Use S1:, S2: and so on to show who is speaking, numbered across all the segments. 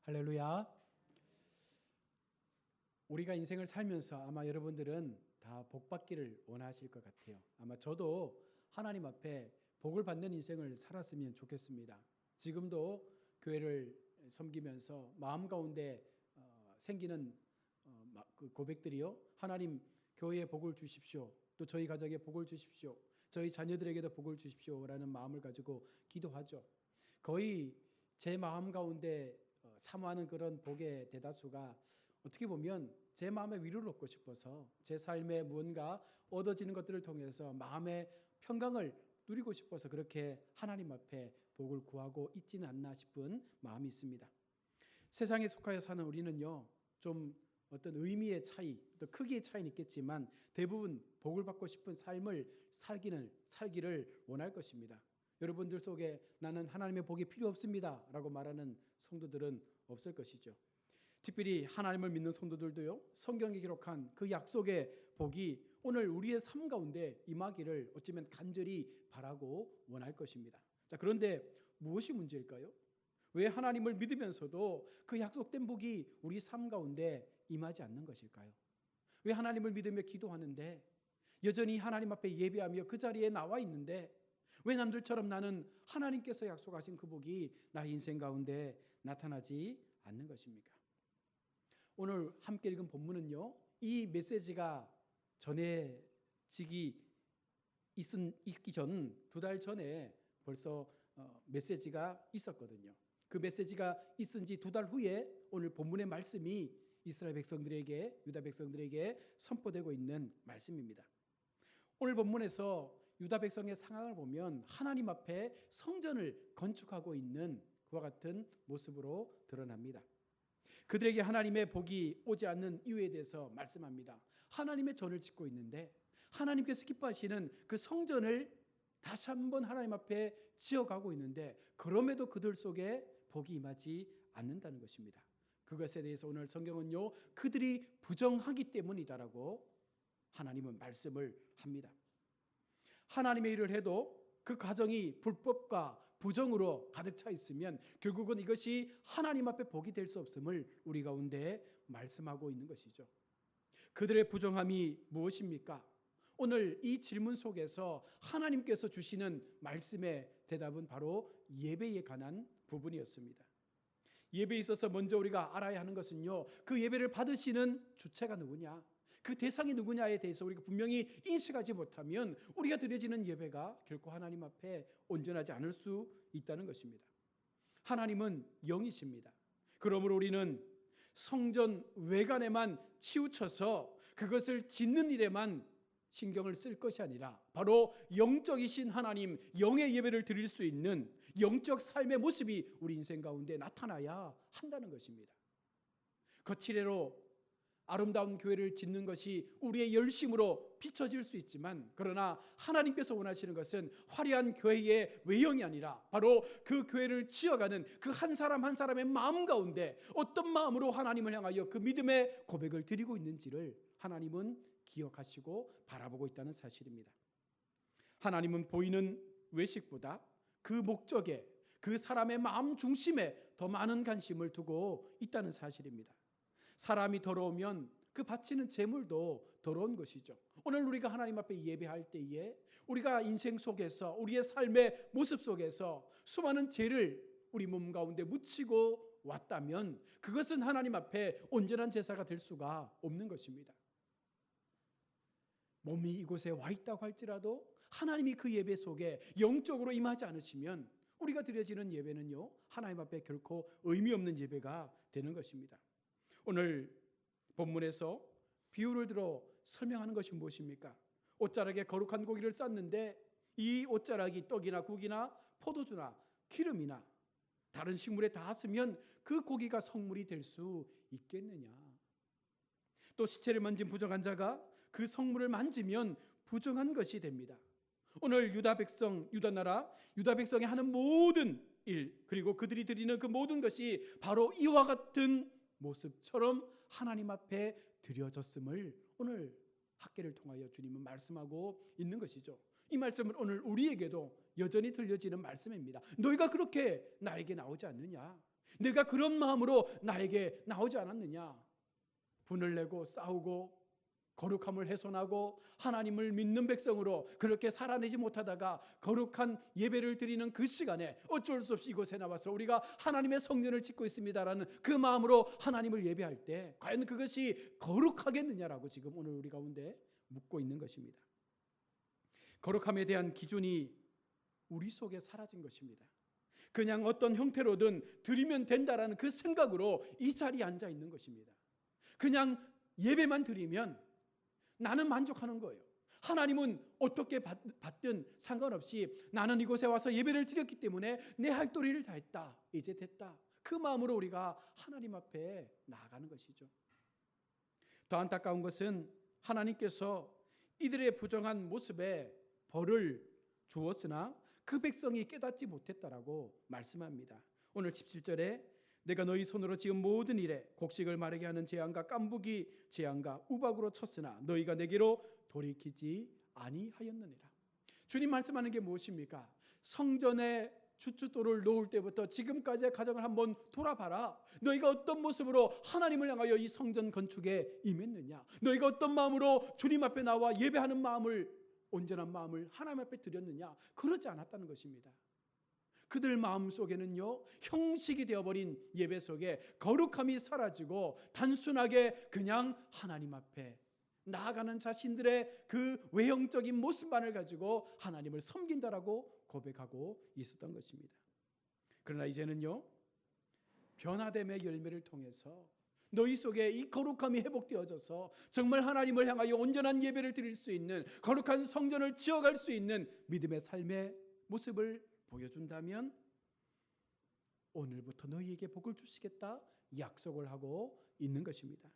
S1: 할렐루야. 우리가 인생을 살면서 아마 여러분들은 다 복 받기를 원하실 것 같아요. 아마 저도 하나님 앞에 복을 받는 인생을 살았으면 좋겠습니다. 지금도 교회를 섬기면서 마음 가운데 생기는 그 고백들이요. 하나님, 교회에 복을 주십시오. 또 저희 가정에 복을 주십시오. 저희 자녀들에게도 복을 주십시오라는 마음을 가지고 기도하죠. 거의 제 마음 가운데 사모하는 그런 복의 대다수가 어떻게 보면 제 마음에 위로를 얻고 싶어서 제 삶에 무언가 얻어지는 것들을 통해서 마음의 평강을 누리고 싶어서 그렇게 하나님 앞에 복을 구하고 있지는 않나 싶은 마음이 있습니다. 세상에 속하여 사는 우리는요, 좀 어떤 의미의 차이, 또 크기의 차이는 있겠지만 대부분 복을 받고 싶은 삶을 살기를 원할 것입니다. 여러분들 속에 나는 하나님의 복이 필요 없습니다 라고 말하는 성도들은 없을 것이죠. 특별히 하나님을 믿는 성도들도요, 성경에 기록한 그 약속의 복이 오늘 우리의 삶 가운데 임하기를 어쩌면 간절히 바라고 원할 것입니다. 자, 그런데 무엇이 문제일까요? 왜 하나님을 믿으면서도 그 약속된 복이 우리 삶 가운데 임하지 않는 것일까요? 왜 하나님을 믿으며 기도하는데 여전히 하나님 앞에 예배하며 그 자리에 나와 있는데 왜 남들처럼 나는 하나님께서 약속하신 그 복이 나의 인생 가운데 나타나지 않는 것입니까? 오늘 함께 읽은 본문은요, 이 메시지가 전해지기 있기 전 2달 전에 벌써 메시지가 있었거든요. 그 메시지가 있은 지 2달 후에 오늘 본문의 말씀이 이스라엘 백성들에게, 유다 백성들에게 선포되고 있는 말씀입니다. 오늘 본문에서 유다 백성의 상황을 보면 하나님 앞에 성전을 건축하고 있는 그와 같은 모습으로 드러납니다. 그들에게 하나님의 복이 오지 않는 이유에 대해서 말씀합니다. 하나님의 전을 짓고 있는데 하나님께서 기뻐하시는 그 성전을 다시 한번 하나님 앞에 지어가고 있는데 그럼에도 그들 속에 복이 임하지 않는다는 것입니다. 그것에 대해서 오늘 성경은요, 그들이 부정하기 때문이다라고 하나님은 말씀을 합니다. 하나님의 일을 해도 그 가정이 불법과 부정으로 가득 차 있으면 결국은 이것이 하나님 앞에 복이 될 수 없음을 우리 가운데 말씀하고 있는 것이죠. 그들의 부정함이 무엇입니까? 오늘 이 질문 속에서 하나님께서 주시는 말씀의 대답은 바로 예배에 관한 부분이었습니다. 예배에 있어서 먼저 우리가 알아야 하는 것은요, 그 예배를 받으시는 주체가 누구냐, 그 대상이 누구냐에 대해서 우리가 분명히 인식하지 못하면 우리가 드려지는 예배가 결코 하나님 앞에 온전하지 않을 수 있다는 것입니다. 하나님은 영이십니다. 그러므로 우리는 성전 외관에만 치우쳐서 그것을 짓는 일에만 신경을 쓸 것이 아니라 바로 영적이신 하나님, 영의 예배를 드릴 수 있는 영적 삶의 모습이 우리 인생 가운데 나타나야 한다는 것입니다. 거칠애로 아름다운 교회를 짓는 것이 우리의 열심으로 비춰질 수 있지만, 그러나 하나님께서 원하시는 것은 화려한 교회의 외형이 아니라 바로 그 교회를 지어가는 그 한 사람 한 사람의 마음 가운데 어떤 마음으로 하나님을 향하여 그 믿음의 고백을 드리고 있는지를 하나님은 기억하시고 바라보고 있다는 사실입니다. 하나님은 보이는 외식보다 그 목적에, 그 사람의 마음 중심에 더 많은 관심을 두고 있다는 사실입니다. 사람이 더러우면 그 바치는 제물도 더러운 것이죠. 오늘 우리가 하나님 앞에 예배할 때에 우리가 인생 속에서, 우리의 삶의 모습 속에서 수많은 죄를 우리 몸 가운데 묻히고 왔다면 그것은 하나님 앞에 온전한 제사가 될 수가 없는 것입니다. 몸이 이곳에 와 있다고 할지라도 하나님이 그 예배 속에 영적으로 임하지 않으시면 우리가 드려지는 예배는요, 하나님 앞에 결코 의미 없는 예배가 되는 것입니다. 오늘 본문에서 비유를 들어 설명하는 것이 무엇입니까? 옷자락에 거룩한 고기를 쌌는데 이 옷자락이 떡이나 국이나 포도주나 기름이나 다른 식물에 닿았으면 그 고기가 성물이 될 수 있겠느냐? 또 시체를 만진 부정한 자가 그 성물을 만지면 부정한 것이 됩니다. 오늘 유다 백성, 유다 나라, 유다 백성이 하는 모든 일, 그리고 그들이 드리는 그 모든 것이 바로 이와 같은 모습처럼 하나님 앞에 드려졌음을 오늘 학계를 통하여 주님은 말씀하고 있는 것이죠. 이 말씀은 오늘 우리에게도 여전히 들려지는 말씀입니다. 너희가 그렇게 나에게 나오지 않느냐? 내가 그런 마음으로 나에게 나오지 않았느냐? 분을 내고 싸우고 거룩함을 훼손하고 하나님을 믿는 백성으로 그렇게 살아내지 못하다가 거룩한 예배를 드리는 그 시간에 어쩔 수 없이 이곳에 나와서 우리가 하나님의 성전을 짓고 있습니다라는 그 마음으로 하나님을 예배할 때 과연 그것이 거룩하겠느냐라고 지금 오늘 우리 가운데 묻고 있는 것입니다. 거룩함에 대한 기준이 우리 속에 사라진 것입니다. 그냥 어떤 형태로든 드리면 된다라는 그 생각으로 이 자리에 앉아 있는 것입니다. 그냥 예배만 드리면 나는 만족하는 거예요. 하나님은 어떻게 받든 상관없이 나는 이곳에 와서 예배를 드렸기 때문에 내 할 도리를 다 했다. 이제 됐다. 그 마음으로 우리가 하나님 앞에 나아가는 것이죠. 더 안타까운 것은 하나님께서 이들의 부정한 모습에 벌을 주었으나 그 백성이 깨닫지 못했다라고 말씀합니다. 오늘 17절에 내가 너희 손으로 지은 모든 일에 곡식을 마르게 하는 재앙과 깐부기 재앙과 우박으로 쳤으나 너희가 내게로 돌이키지 아니하였느니라. 주님 말씀하는 게 무엇입니까? 성전에 주춧돌을 놓을 때부터 지금까지의 과정을 한번 돌아봐라. 너희가 어떤 모습으로 하나님을 향하여 이 성전 건축에 임했느냐? 너희가 어떤 마음으로 주님 앞에 나와 예배하는 마음을, 온전한 마음을 하나님 앞에 드렸느냐? 그러지 않았다는 것입니다. 그들 마음 속에는요, 형식이 되어버린 예배 속에 거룩함이 사라지고 단순하게 그냥 하나님 앞에 나아가는 자신들의 그 외형적인 모습만을 가지고 하나님을 섬긴다라고 고백하고 있었던 것입니다. 그러나 이제는요, 변화됨의 열매를 통해서 너희 속에 이 거룩함이 회복되어져서 정말 하나님을 향하여 온전한 예배를 드릴 수 있는, 거룩한 성전을 지어갈 수 있는 믿음의 삶의 모습을 보여준다면 오늘부터 너희에게 복을 주시겠다 약속을 하고 있는 것입니다.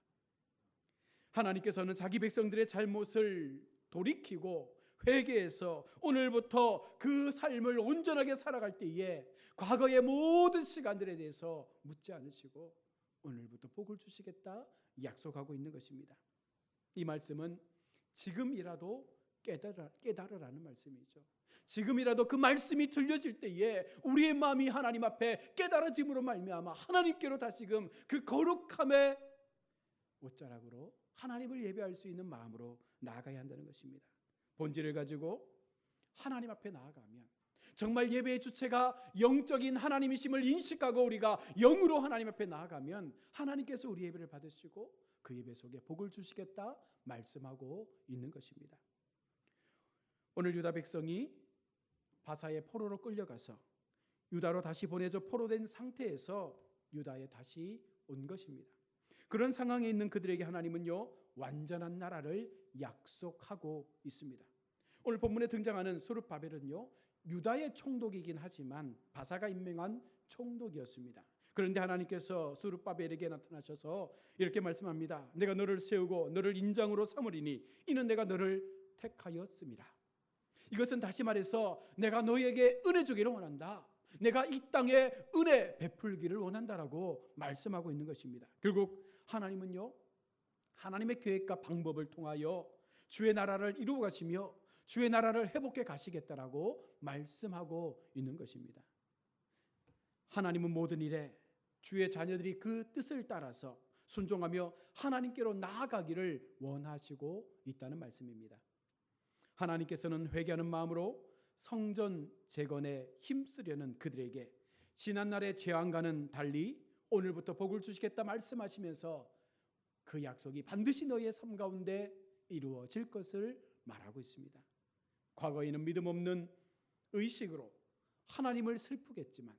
S1: 하나님께서는 자기 백성들의 잘못을 돌이키고 회개해서 오늘부터 그 삶을 온전하게 살아갈 때에 과거의 모든 시간들에 대해서 묻지 않으시고 오늘부터 복을 주시겠다 약속하고 있는 것입니다. 이 말씀은 지금이라도 깨달으라는 말씀이죠. 지금이라도 그 말씀이 들려질 때에 우리의 마음이 하나님 앞에 깨달아짐으로 말미암아 하나님께로 다시금 그 거룩함의 옷자락으로 하나님을 예배할 수 있는 마음으로 나아가야 한다는 것입니다. 본질을 가지고 하나님 앞에 나아가면 정말 예배의 주체가 영적인 하나님이심을 인식하고 우리가 영으로 하나님 앞에 나아가면 하나님께서 우리 예배를 받으시고 그 예배 속에 복을 주시겠다 말씀하고 있는 것입니다. 오늘 유다 백성이 바사의 포로로 끌려가서 유다로 다시 보내져 포로된 상태에서 유다에 다시 온 것입니다. 그런 상황에 있는 그들에게 하나님은요, 완전한 나라를 약속하고 있습니다. 오늘 본문에 등장하는 스룹바벨은요, 유다의 총독이긴 하지만 바사가 임명한 총독이었습니다. 그런데 하나님께서 스룹바벨에게 나타나셔서 이렇게 말씀합니다. 내가 너를 세우고 너를 인장으로 삼으리니 이는 내가 너를 택하였음이라. 이것은 다시 말해서 내가 너에게 은혜 주기를 원한다. 내가 이 땅에 은혜 베풀기를 원한다라고 말씀하고 있는 것입니다. 결국 하나님은요, 하나님의 계획과 방법을 통하여 주의 나라를 이루어 가시며 주의 나라를 회복해 가시겠다라고 말씀하고 있는 것입니다. 하나님은 모든 일에 주의 자녀들이 그 뜻을 따라서 순종하며 하나님께로 나아가기를 원하시고 있다는 말씀입니다. 하나님께서는 회개하는 마음으로 성전 재건에 힘쓰려는 그들에게 지난날의 재앙과는 달리 오늘부터 복을 주시겠다 말씀하시면서 그 약속이 반드시 너희의 삶 가운데 이루어질 것을 말하고 있습니다. 과거에는 믿음 없는 의식으로 하나님을 슬프겠지만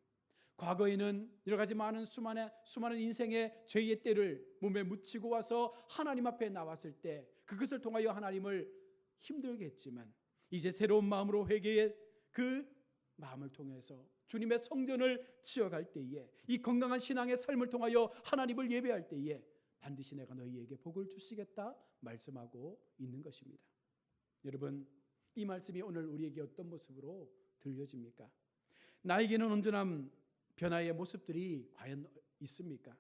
S1: 과거에는 여러 가지 수많은 인생의 죄의 때를 몸에 묻히고 와서 하나님 앞에 나왔을 때 그것을 통하여 하나님을 힘들게 했지만 이제 새로운 마음으로 회개의 그 마음을 통해서 주님의 성전을 지어갈 때에 이 건강한 신앙의 삶을 통하여 하나님을 예배할 때에 반드시 내가 너희에게 복을 주시겠다 말씀하고 있는 것입니다. 여러분, 이 말씀이 오늘 우리에게 어떤 모습으로 들려집니까? 나에게는 온전한 변화의 모습들이 과연 있습니까?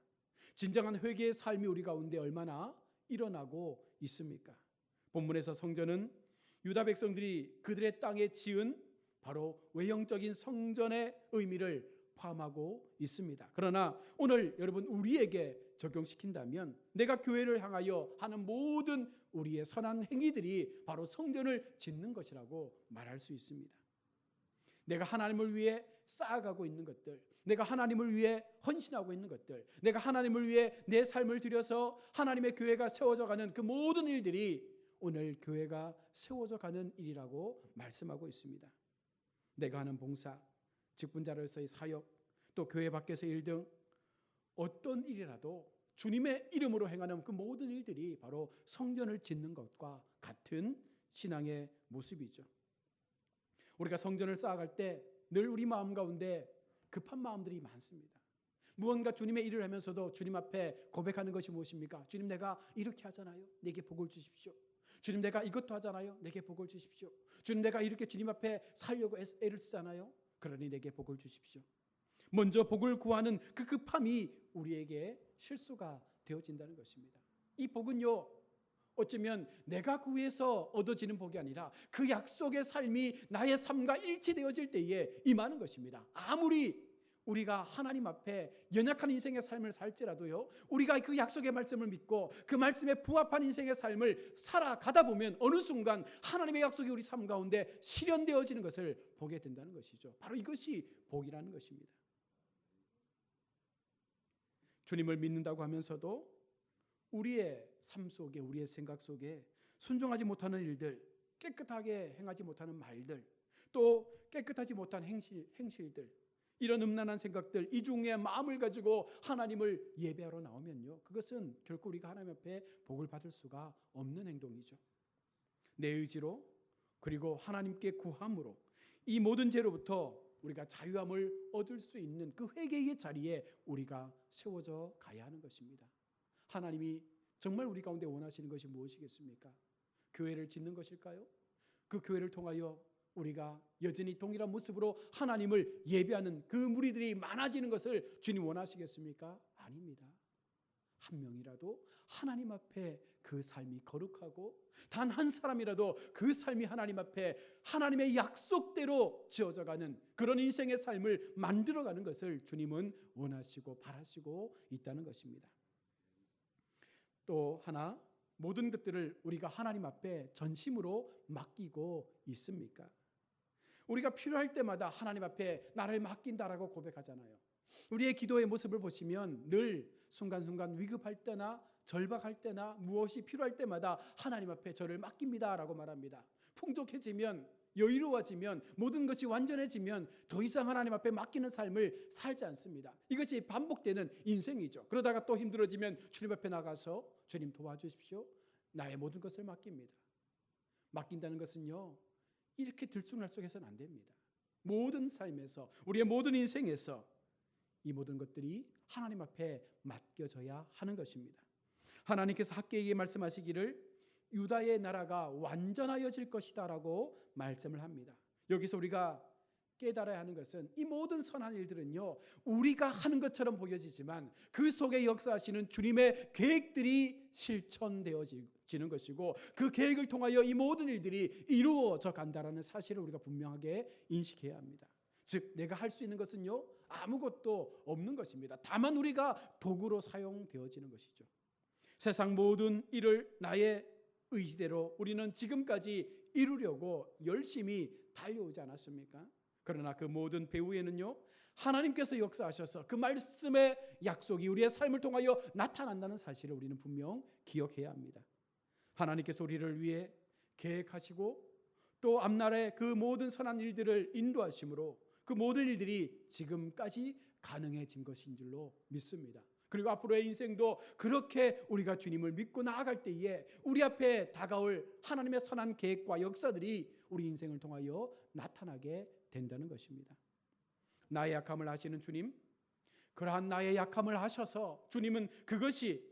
S1: 진정한 회개의 삶이 우리 가운데 얼마나 일어나고 있습니까? 본문에서 성전은 유다 백성들이 그들의 땅에 지은 바로 외형적인 성전의 의미를 포함하고 있습니다. 그러나 오늘 여러분 우리에게 적용시킨다면 내가 교회를 향하여 하는 모든 우리의 선한 행위들이 바로 성전을 짓는 것이라고 말할 수 있습니다. 내가 하나님을 위해 쌓아가고 있는 것들, 내가 하나님을 위해 헌신하고 있는 것들, 내가 하나님을 위해 내 삶을 들여서 하나님의 교회가 세워져 가는 그 모든 일들이 오늘 교회가 세워져 가는 일이라고 말씀하고 있습니다. 내가 하는 봉사, 직분자로서의 사역, 또 교회 밖에서의 일 등 어떤 일이라도 주님의 이름으로 행하는 그 모든 일들이 바로 성전을 짓는 것과 같은 신앙의 모습이죠. 우리가 성전을 쌓아갈 때 늘 우리 마음 가운데 급한 마음들이 많습니다. 무언가 주님의 일을 하면서도 주님 앞에 고백하는 것이 무엇입니까? 주님, 내가 이렇게 하잖아요. 내게 복을 주십시오. 주님, 내가 이것도 하잖아요. 내게 복을 주십시오. 주님, 내가 이렇게 주님 앞에 살려고 애를 쓰잖아요. 그러니 내게 복을 주십시오. 먼저 복을 구하는 그 급함이 우리에게 실수가 되어진다는 것입니다. 이 복은요, 어쩌면 내가 구해서 얻어지는 복이 아니라 그 약속의 삶이 나의 삶과 일치되어질 때에 임하는 것입니다. 아무리 우리가 하나님 앞에 연약한 인생의 삶을 살지라도요, 우리가 그 약속의 말씀을 믿고 그 말씀에 부합한 인생의 삶을 살아가다 보면 어느 순간 하나님의 약속이 우리 삶 가운데 실현되어지는 것을 보게 된다는 것이죠. 바로 이것이 복이라는 것입니다. 주님을 믿는다고 하면서도 우리의 삶 속에, 우리의 생각 속에 순종하지 못하는 일들, 깨끗하게 행하지 못하는 말들, 또 깨끗하지 못한 행실들, 이런 음란한 생각들, 이 중에 마음을 가지고 하나님을 예배하러 나오면요, 그것은 결코 우리가 하나님 앞에 복을 받을 수가 없는 행동이죠. 내 의지로, 그리고 하나님께 구함으로 이 모든 죄로부터 우리가 자유함을 얻을 수 있는 그 회개의 자리에 우리가 세워져 가야 하는 것입니다. 하나님이 정말 우리 가운데 원하시는 것이 무엇이겠습니까? 교회를 짓는 것일까요? 그 교회를 통하여 우리가 여전히 동일한 모습으로 하나님을 예배하는 그 무리들이 많아지는 것을 주님 원하시겠습니까? 아닙니다. 한 명이라도 하나님 앞에 그 삶이 거룩하고 단 한 사람이라도 그 삶이 하나님 앞에 하나님의 약속대로 지어져가는 그런 인생의 삶을 만들어가는 것을 주님은 원하시고 바라시고 있다는 것입니다. 또 하나, 모든 것들을 우리가 하나님 앞에 전심으로 맡기고 있습니까? 우리가 필요할 때마다 하나님 앞에 나를 맡긴다라고 고백하잖아요. 우리의 기도의 모습을 보시면 늘 순간순간 위급할 때나 절박할 때나 무엇이 필요할 때마다 하나님 앞에 저를 맡깁니다라고 말합니다. 풍족해지면, 여유로워지면, 모든 것이 완전해지면 더 이상 하나님 앞에 맡기는 삶을 살지 않습니다. 이것이 반복되는 인생이죠. 그러다가 또 힘들어지면 주님 앞에 나가서 주님 도와주십시오. 나의 모든 것을 맡깁니다. 맡긴다는 것은요, 이렇게 들쑥날쑥해서는 안 됩니다. 모든 삶에서, 우리의 모든 인생에서 이 모든 것들이 하나님 앞에 맡겨져야 하는 것입니다. 하나님께서 학개에게 말씀하시기를 유다의 나라가 완전하여질 것이다 라고 말씀을 합니다. 여기서 우리가 깨달아야 하는 것은 이 모든 선한 일들은요, 우리가 하는 것처럼 보여지지만 그 속에 역사하시는 주님의 계획들이 실천되어지는 것이고 그 계획을 통하여 이 모든 일들이 이루어져 간다라는 사실을 우리가 분명하게 인식해야 합니다. 즉 내가 할 수 있는 것은요, 아무것도 없는 것입니다. 다만 우리가 도구로 사용되어지는 것이죠. 세상 모든 일을 나의 의지대로 우리는 지금까지 이루려고 열심히 달려오지 않았습니까? 그러나 그 모든 배후에는요, 하나님께서 역사하셔서 그 말씀의 약속이 우리의 삶을 통하여 나타난다는 사실을 우리는 분명 기억해야 합니다. 하나님께서 우리를 위해 계획하시고 또 앞날의 그 모든 선한 일들을 인도하심으로 그 모든 일들이 지금까지 가능해진 것인 줄로 믿습니다. 그리고 앞으로의 인생도 그렇게 우리가 주님을 믿고 나아갈 때에 우리 앞에 다가올 하나님의 선한 계획과 역사들이 우리 인생을 통하여 나타나게 된다는 것입니다. 나의 약함을 아시는 주님, 그러한 나의 약함을 하셔서 주님은 그것이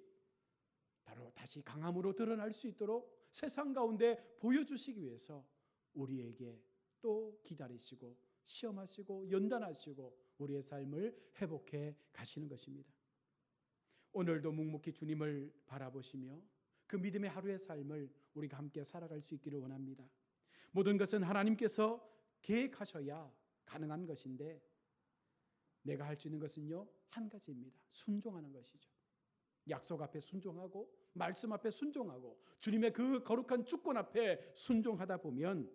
S1: 바로 다시 강함으로 드러날 수 있도록 세상 가운데 보여주시기 위해서 우리에게 또 기다리시고 시험하시고 연단하시고 우리의 삶을 회복해 가시는 것입니다. 오늘도 묵묵히 주님을 바라보시며 그 믿음의 하루의 삶을 우리가 함께 살아갈 수 있기를 원합니다. 모든 것은 하나님께서 계획하셔야 가능한 것인데 내가 할 수 있는 것은요, 한 가지입니다. 순종하는 것이죠. 약속 앞에 순종하고 말씀 앞에 순종하고 주님의 그 거룩한 주권 앞에 순종하다 보면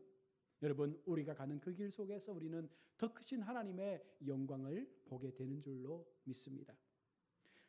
S1: 여러분, 우리가 가는 그 길 속에서 우리는 더 크신 하나님의 영광을 보게 되는 줄로 믿습니다.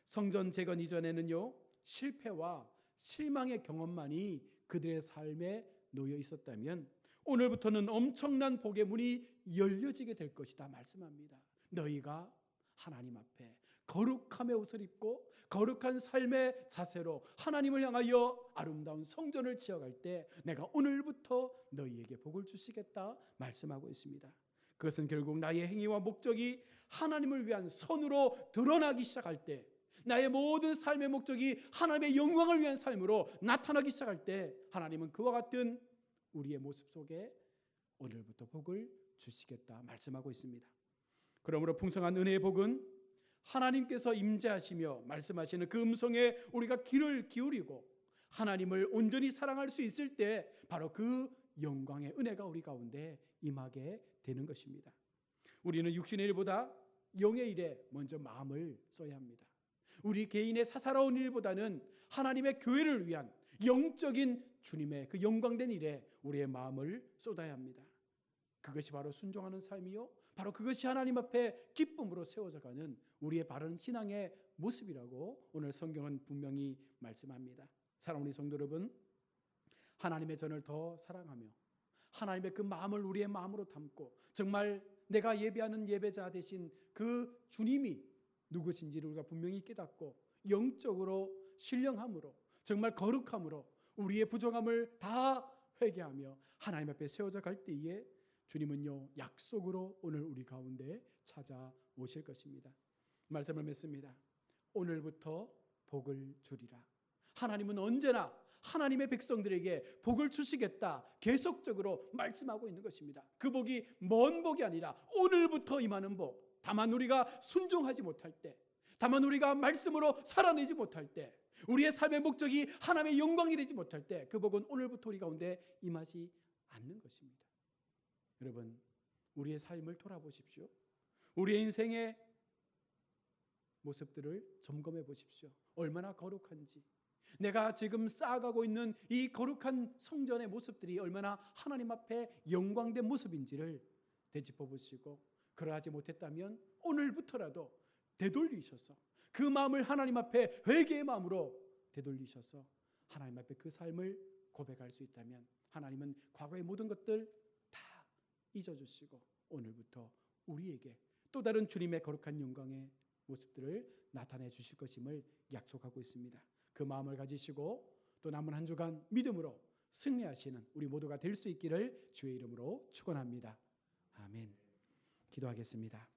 S1: 성전 재건 이전에는요, 실패와 실망의 경험만이 그들의 삶에 놓여 있었다면 오늘부터는 엄청난 복의 문이 열려지게 될 것이다 말씀합니다. 너희가 하나님 앞에 거룩함의 옷을 입고 거룩한 삶의 자세로 하나님을 향하여 아름다운 성전을 지어갈 때 내가 오늘부터 너희에게 복을 주시겠다 말씀하고 있습니다. 그것은 결국 나의 행위와 목적이 하나님을 위한 선으로 드러나기 시작할 때, 나의 모든 삶의 목적이 하나님의 영광을 위한 삶으로 나타나기 시작할 때 하나님은 그와 같은 우리의 모습 속에 오늘부터 복을 주시겠다 말씀하고 있습니다. 그러므로 풍성한 은혜의 복은 하나님께서 임재하시며 말씀하시는 그 음성에 우리가 귀를 기울이고 하나님을 온전히 사랑할 수 있을 때 바로 그 영광의 은혜가 우리 가운데 임하게 되는 것입니다. 우리는 육신의 일보다 영의 일에 먼저 마음을 써야 합니다. 우리 개인의 사사로운 일보다는 하나님의 교회를 위한 영적인 주님의 그 영광된 일에 우리의 마음을 쏟아야 합니다. 그것이 바로 순종하는 삶이요, 바로 그것이 하나님 앞에 기쁨으로 세워져가는 우리의 바른 신앙의 모습이라고 오늘 성경은 분명히 말씀합니다. 사랑하는 성도 여러분, 하나님의 전을 더 사랑하며 하나님의 그 마음을 우리의 마음으로 담고 정말 내가 예배하는 예배자 되신 그 주님이 누구신지를 우리가 분명히 깨닫고 영적으로 신령함으로 정말 거룩함으로 우리의 부족함을 다 회개하며 하나님 앞에 세워져 갈 때에 주님은요, 약속으로 오늘 우리 가운데 찾아오실 것입니다. 말씀을 맺습니다. 오늘부터 복을 주리라. 하나님은 언제나 하나님의 백성들에게 복을 주시겠다 계속적으로 말씀하고 있는 것입니다. 그 복이 먼 복이 아니라 오늘부터 임하는 복. 다만 우리가 순종하지 못할 때, 다만 우리가 말씀으로 살아내지 못할 때, 우리의 삶의 목적이 하나님의 영광이 되지 못할 때 그 복은 오늘부터 우리 가운데 임하지 않는 것입니다. 여러분, 우리의 삶을 돌아보십시오. 우리의 인생의 모습들을 점검해 보십시오. 얼마나 거룩한지, 내가 지금 쌓아가고 있는 이 거룩한 성전의 모습들이 얼마나 하나님 앞에 영광된 모습인지를 되짚어 보시고, 그러하지 못했다면 오늘부터라도 되돌리셔서 그 마음을 하나님 앞에 회개의 마음으로 되돌리셔서 하나님 앞에 그 삶을 고백할 수 있다면 하나님은 과거의 모든 것들 다 잊어주시고 오늘부터 우리에게 또 다른 주님의 거룩한 영광의 모습들을 나타내 주실 것임을 약속하고 있습니다. 그 마음을 가지시고 또 남은 한 주간 믿음으로 승리하시는 우리 모두가 될 수 있기를 주의 이름으로 축원합니다. 아멘. 기도하겠습니다.